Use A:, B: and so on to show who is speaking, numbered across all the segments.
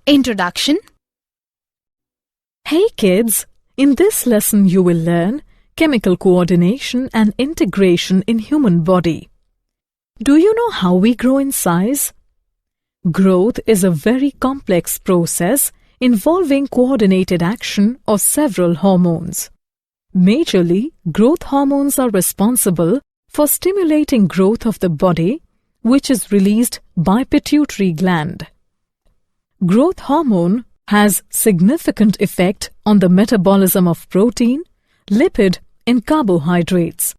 A: Introduction.
B: Hey kids, in this lesson you will learn chemical coordination and integration in human body. Do you know how we grow in size? Growth is a very complex process involving coordinated action of several hormones. Majorly, growth hormones are responsible for stimulating growth of the body, which is released by pituitary gland. Growth hormone has significant effect on the metabolism of protein, lipid and carbohydrates.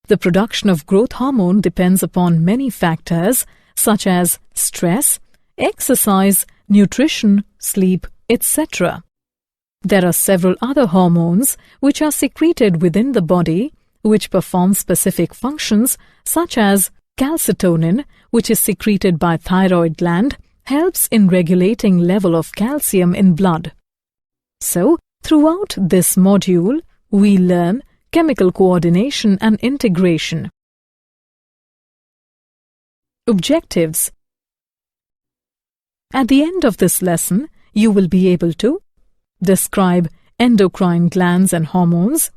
B: The production of growth hormone depends upon many factors such as stress, exercise, nutrition, sleep, etc. There are several other hormones which are secreted within the body which perform specific functions such as calcitonin, which is secreted by thyroid gland, helps in regulating level of calcium in blood. So, throughout this module, we learn chemical coordination and integration. Objectives. At the end of this lesson, you will be able to describe endocrine glands and hormones,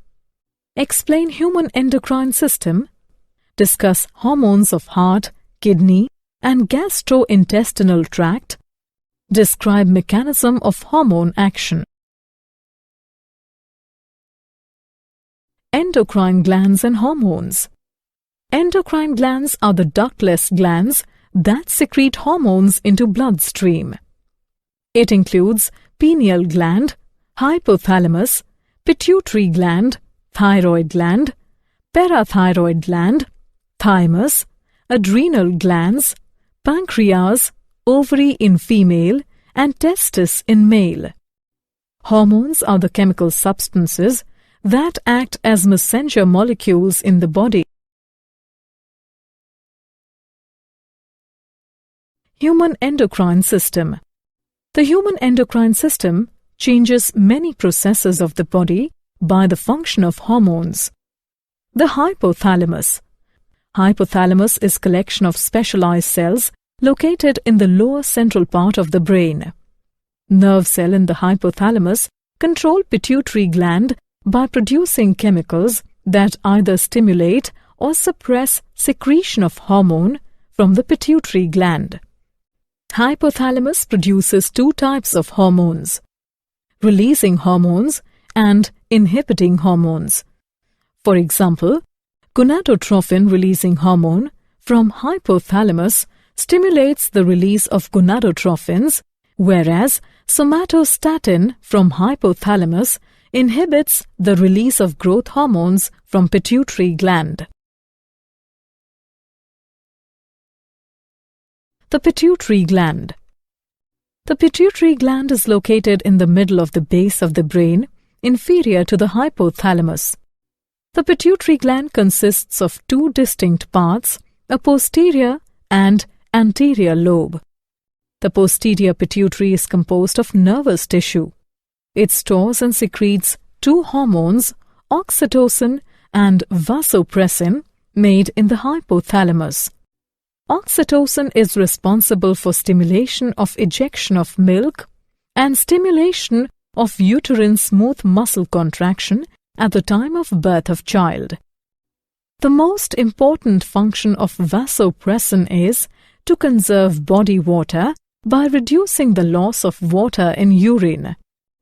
B: explain human endocrine system, discuss hormones of heart, kidney, and gastrointestinal tract, describe mechanism of hormone action. Endocrine glands and hormones. Endocrine glands are the ductless glands that secrete hormones into bloodstream. It includes pineal gland, hypothalamus, pituitary gland, thyroid gland, parathyroid gland, thymus, adrenal glands, pancreas, ovary in female, and testis in male. Hormones are the chemical substances that act as messenger molecules in the body. Human endocrine system. The human endocrine system changes many processes of the body by the function of hormones. The hypothalamus. Hypothalamus is collection of specialized cells located in the lower central part of the brain. Nerve cell in the hypothalamus control pituitary gland by producing chemicals that either stimulate or suppress secretion of hormone from the pituitary gland. Hypothalamus produces two types of hormones: releasing hormones and inhibiting hormones. For example, gonadotrophin-releasing hormone from hypothalamus stimulates the release of gonadotrophins, whereas somatostatin from hypothalamus inhibits the release of growth hormones from pituitary gland. The pituitary gland. The pituitary gland is located in the middle of the base of the brain, inferior to the hypothalamus. The pituitary gland consists of two distinct parts, a posterior and anterior lobe. The posterior pituitary is composed of nervous tissue. It stores and secretes two hormones, oxytocin and vasopressin, made in the hypothalamus. Oxytocin is responsible for stimulation of ejection of milk and stimulation of uterine smooth muscle contraction at the time of birth of child. The most important function of vasopressin is to conserve body water by reducing the loss of water in urine.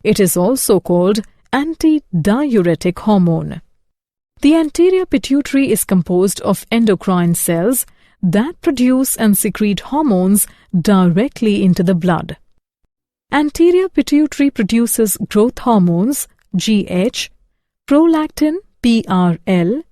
B: It is also called antidiuretic hormone. The anterior pituitary is composed of endocrine cells that produce and secrete hormones directly into the blood. Anterior pituitary produces growth hormones GH, prolactin PRL,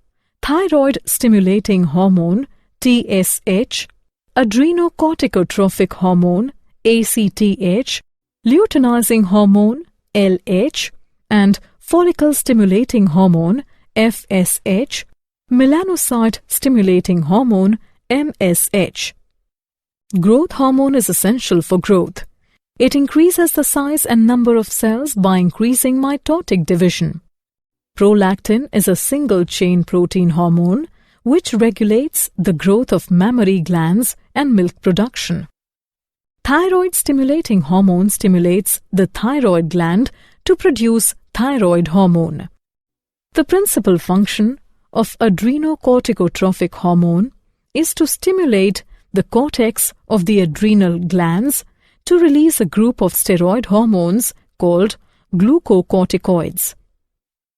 B: thyroid stimulating hormone TSH, adrenocorticotropic hormone ACTH, luteinizing hormone LH, and follicle stimulating hormone FSH, melanocyte stimulating hormone MSH. Growth hormone is essential for growth. It increases the size and number of cells by increasing mitotic division. Prolactin is a single-chain protein hormone which regulates the growth of mammary glands and milk production. Thyroid-stimulating hormone stimulates the thyroid gland to produce thyroid hormone. The principal function of adrenocorticotropic hormone is to stimulate the cortex of the adrenal glands to release a group of steroid hormones called glucocorticoids.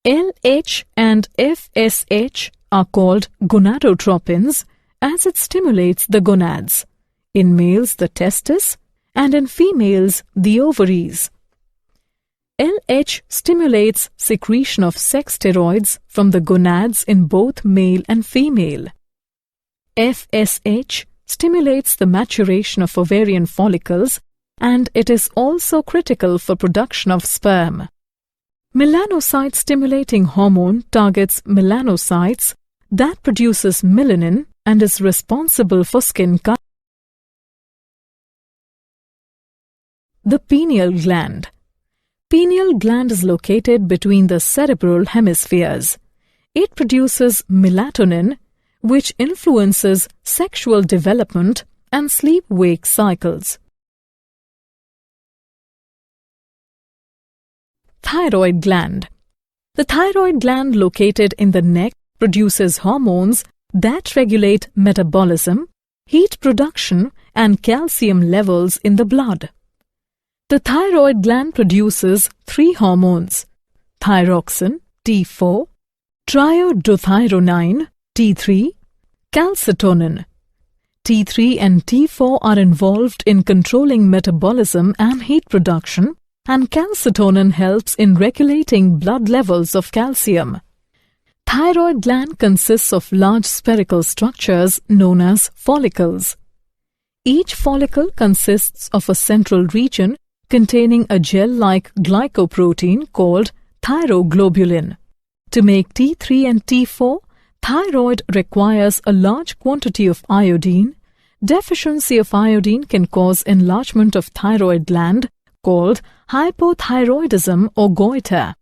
B: LH and FSH are called gonadotropins as it stimulates the gonads, in males the testes, and in females the ovaries. LH stimulates secretion of sex steroids from the gonads in both male and female. FSH stimulates the maturation of ovarian follicles, and it is also critical for production of sperm. Melanocyte-stimulating hormone targets melanocytes that produces melanin and is responsible for skin color. The pineal gland. Pineal gland is located between the cerebral hemispheres. It produces melatonin, which influences sexual development and sleep-wake cycles. Thyroid gland. The thyroid gland located in the neck produces hormones that regulate metabolism, heat production, and calcium levels in the blood. The thyroid gland produces 3 hormones: thyroxine, T4, triiodothyronine, T3, calcitonin. T3 and T4 are involved in controlling metabolism and heat production, and calcitonin helps in regulating blood levels of calcium. Thyroid gland consists of large spherical structures known as follicles. Each follicle consists of a central region containing a gel-like glycoprotein called thyroglobulin. To make T3 and T4, thyroid requires a large quantity of iodine. Deficiency of iodine can cause enlargement of thyroid gland called hypothyroidism or goiter.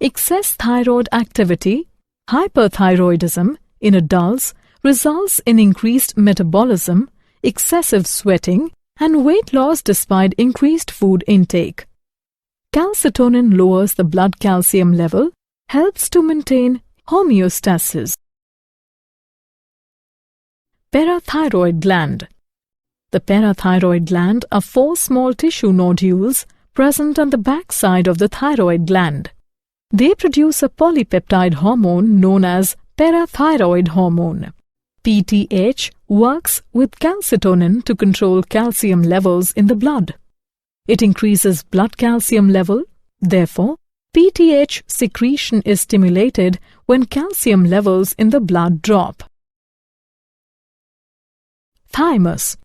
B: Excess thyroid activity, hyperthyroidism, in adults results in increased metabolism, excessive sweating, and weight loss despite increased food intake. Calcitonin lowers the blood calcium level, helps to maintain homeostasis. Parathyroid gland. The parathyroid gland are 4 small tissue nodules present on the back side of the thyroid gland. They produce a polypeptide hormone known as parathyroid hormone. PTH works with calcitonin to control calcium levels in the blood. It increases blood calcium level. Therefore, PTH secretion is stimulated when calcium levels in the blood drop. Thymus.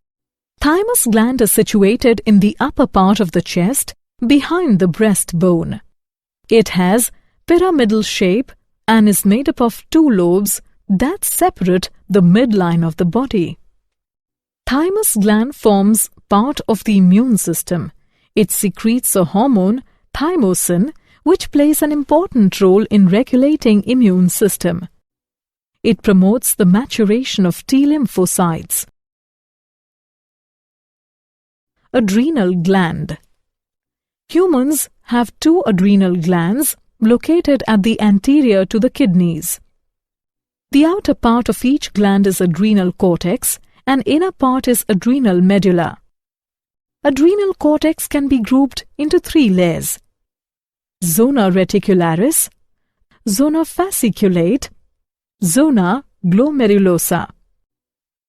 B: Thymus gland is situated in the upper part of the chest, behind the breastbone. It has pyramidal shape and is made up of 2 lobes that separate the midline of the body. Thymus gland forms part of the immune system. It secretes a hormone, thymosin, which plays an important role in regulating immune system. It promotes the maturation of T lymphocytes. Adrenal gland. Humans have 2 adrenal glands located at the anterior to the kidneys. The outer part of each gland is adrenal cortex and inner part is adrenal medulla. Adrenal cortex can be grouped into 3 layers: zona reticularis, zona fasciculate, zona glomerulosa.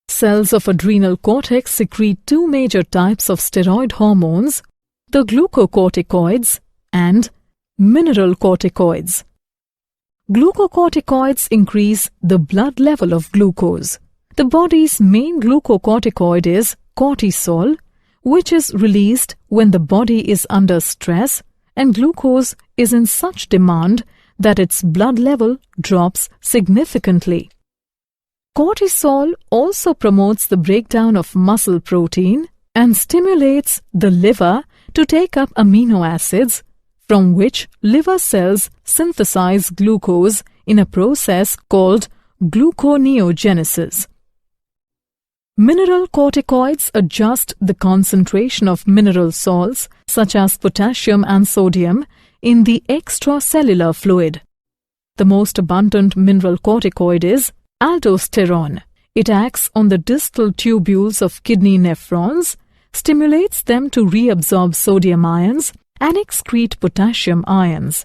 B: Cells of adrenal cortex secrete 2 major types of steroid hormones, the glucocorticoids and mineralocorticoids. Glucocorticoids increase the blood level of glucose. The body's main glucocorticoid is cortisol, which is released when the body is under stress and glucose is in such demand that its blood level drops significantly. Cortisol also promotes the breakdown of muscle protein and stimulates the liver to take up amino acids, from which liver cells synthesize glucose in a process called gluconeogenesis. Mineral corticoids adjust the concentration of mineral salts such as potassium and sodium in the extracellular fluid. The most abundant mineral corticoid is aldosterone. It acts on the distal tubules of kidney nephrons, stimulates them to reabsorb sodium ions and excrete potassium ions.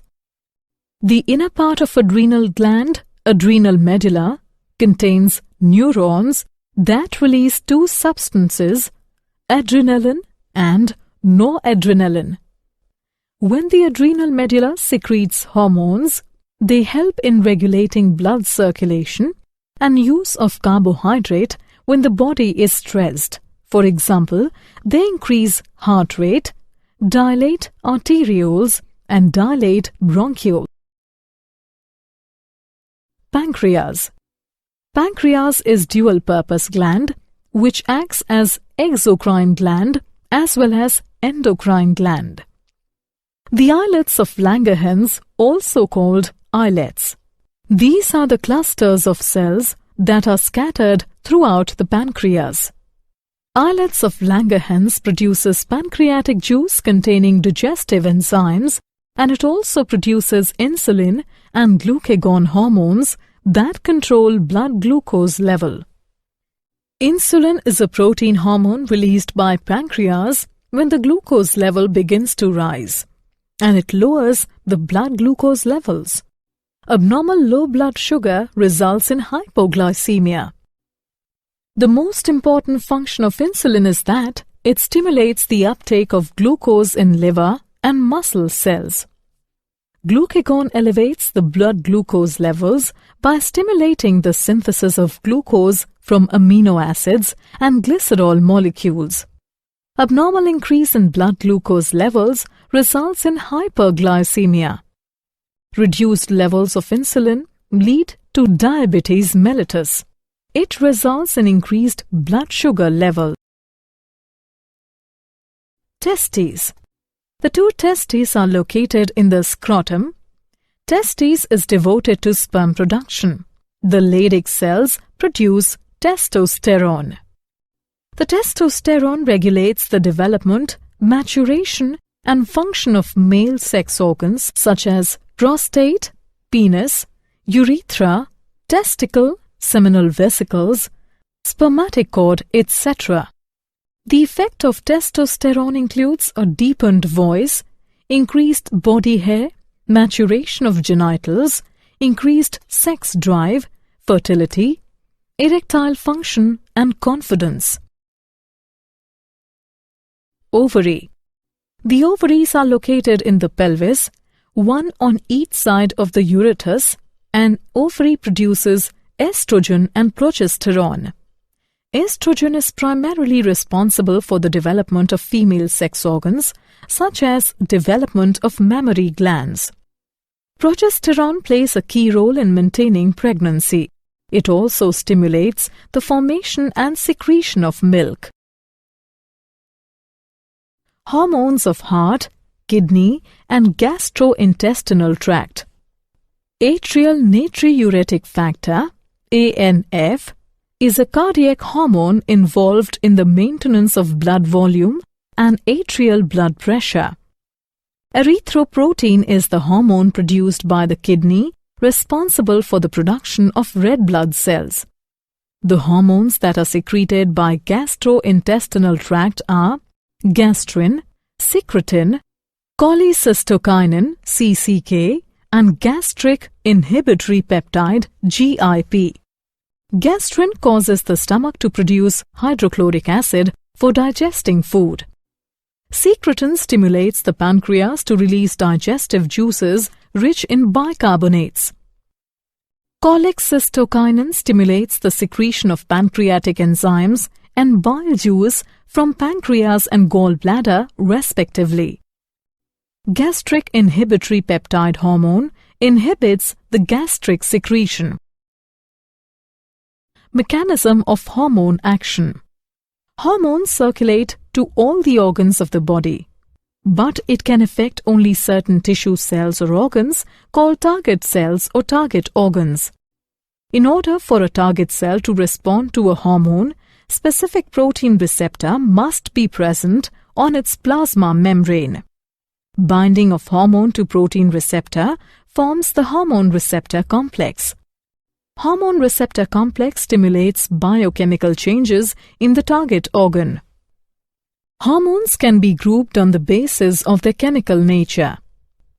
B: The inner part of adrenal gland, adrenal medulla, contains neurons that release two substances, adrenaline and noradrenaline. When the adrenal medulla secretes hormones, they help in regulating blood circulation and use of carbohydrate when the body is stressed. For example, they increase heart rate, dilate arterioles, and dilate bronchioles. Pancreas. Pancreas is dual-purpose gland which acts as exocrine gland as well as endocrine gland. The islets of Langerhans, also called islets. These are the clusters of cells that are scattered throughout the pancreas. Islets of Langerhans produces pancreatic juice containing digestive enzymes, and it also produces insulin and glucagon hormones that control blood glucose level. Insulin is a protein hormone released by pancreas when the glucose level begins to rise, and it lowers the blood glucose levels. Abnormal low blood sugar results in hypoglycemia. The most important function of insulin is that it stimulates the uptake of glucose in liver and muscle cells. Glucagon elevates the blood glucose levels by stimulating the synthesis of glucose from amino acids and glycerol molecules. Abnormal increase in blood glucose levels results in hyperglycemia. Reduced levels of insulin lead to diabetes mellitus. It results in increased blood sugar level. Testes. The two testes are located in the scrotum. Testes is devoted to sperm production. The Leydig cells produce testosterone. The testosterone regulates the development, maturation, and function of male sex organs such as prostate, penis, urethra, testicle, seminal vesicles, spermatic cord, etc. The effect of testosterone includes a deepened voice, increased body hair, maturation of genitals, increased sex drive, fertility, erectile function, and confidence. Ovary. The ovaries are located in the pelvis, one on each side of the ureter, and ovary produces estrogen and progesterone. Estrogen is primarily responsible for the development of female sex organs, such as development of mammary glands. Progesterone plays a key role in maintaining pregnancy. It also stimulates the formation and secretion of milk. Hormones of heart, kidney, and gastrointestinal tract. Atrial natriuretic factor, ANF, is a cardiac hormone involved in the maintenance of blood volume and atrial blood pressure. Erythropoietin is the hormone produced by the kidney responsible for the production of red blood cells. The hormones that are secreted by gastrointestinal tract are gastrin, secretin, cholecystokinin (CCK), and gastric inhibitory peptide (GIP). Gastrin causes the stomach to produce hydrochloric acid for digesting food. Secretin stimulates the pancreas to release digestive juices rich in bicarbonates. Cholecystokinin stimulates the secretion of pancreatic enzymes and bile juice from pancreas and gallbladder, respectively. Gastric inhibitory peptide hormone inhibits the gastric secretion. Mechanism of hormone action. Hormones circulate to all the organs of the body, but it can affect only certain tissue cells or organs called target cells or target organs. In order for a target cell to respond to a hormone, specific protein receptor must be present on its plasma membrane. Binding of hormone to protein receptor forms the hormone receptor complex. Hormone receptor complex stimulates biochemical changes in the target organ. Hormones can be grouped on the basis of their chemical nature: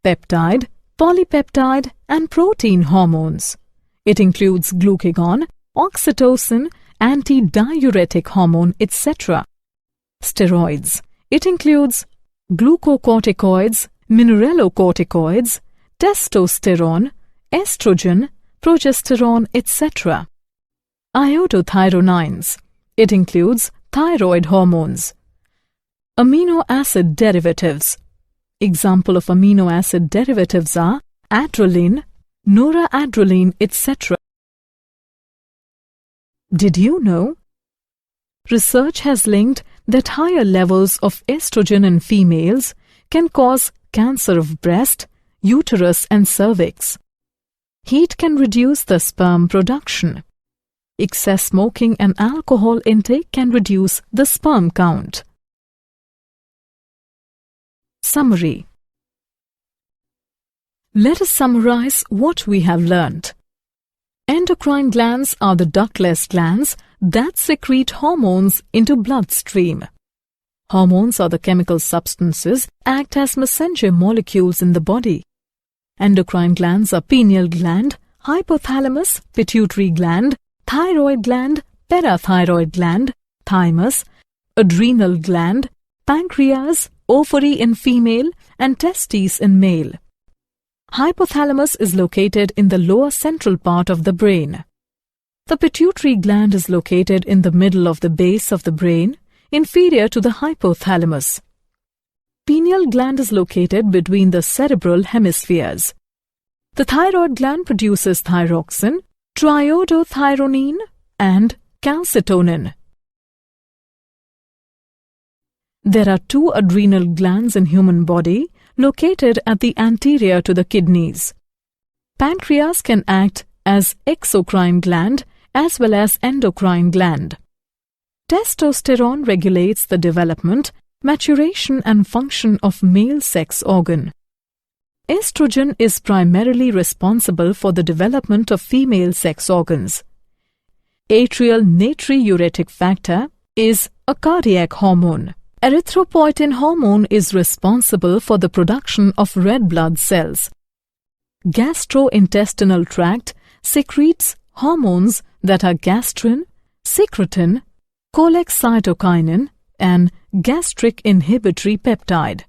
B: peptide, polypeptide, and protein hormones. It includes glucagon, oxytocin, antidiuretic hormone, etc. Steroids. It includes glucocorticoids, mineralocorticoids, testosterone, estrogen, progesterone, etc. Iodothyronines. It includes thyroid hormones. Amino acid derivatives. Example of amino acid derivatives are adrenaline, noradrenaline, etc. Did you know? Research has linked that higher levels of estrogen in females can cause cancer of breast, uterus, and cervix. Heat can reduce the sperm production. Excess smoking and alcohol intake can reduce the sperm count. Summary. Let us summarize what we have learnt. Endocrine glands are the ductless glands that secrete hormones into bloodstream. Hormones are the chemical substances act as messenger molecules in the body. Endocrine glands are pineal gland, hypothalamus, pituitary gland, thyroid gland, parathyroid gland, thymus, adrenal gland, pancreas, ovary in female, and testes in male. Hypothalamus is located in the lower central part of the brain. The pituitary gland is located in the middle of the base of the brain, inferior to the hypothalamus. Pineal gland is located between the cerebral hemispheres. The thyroid gland produces thyroxine, triiodothyronine, and calcitonin. There are 2 adrenal glands in human body located at the anterior to the kidneys. Pancreas can act as exocrine gland as well as endocrine gland. Testosterone regulates the development, maturation and function of male sex organ. Estrogen is primarily responsible for the development of female sex organs. Atrial natriuretic factor is a cardiac hormone. Erythropoietin hormone is responsible for the production of red blood cells. Gastrointestinal tract secretes hormones that are gastrin, secretin, cholecytokinin, and gastric inhibitory peptide.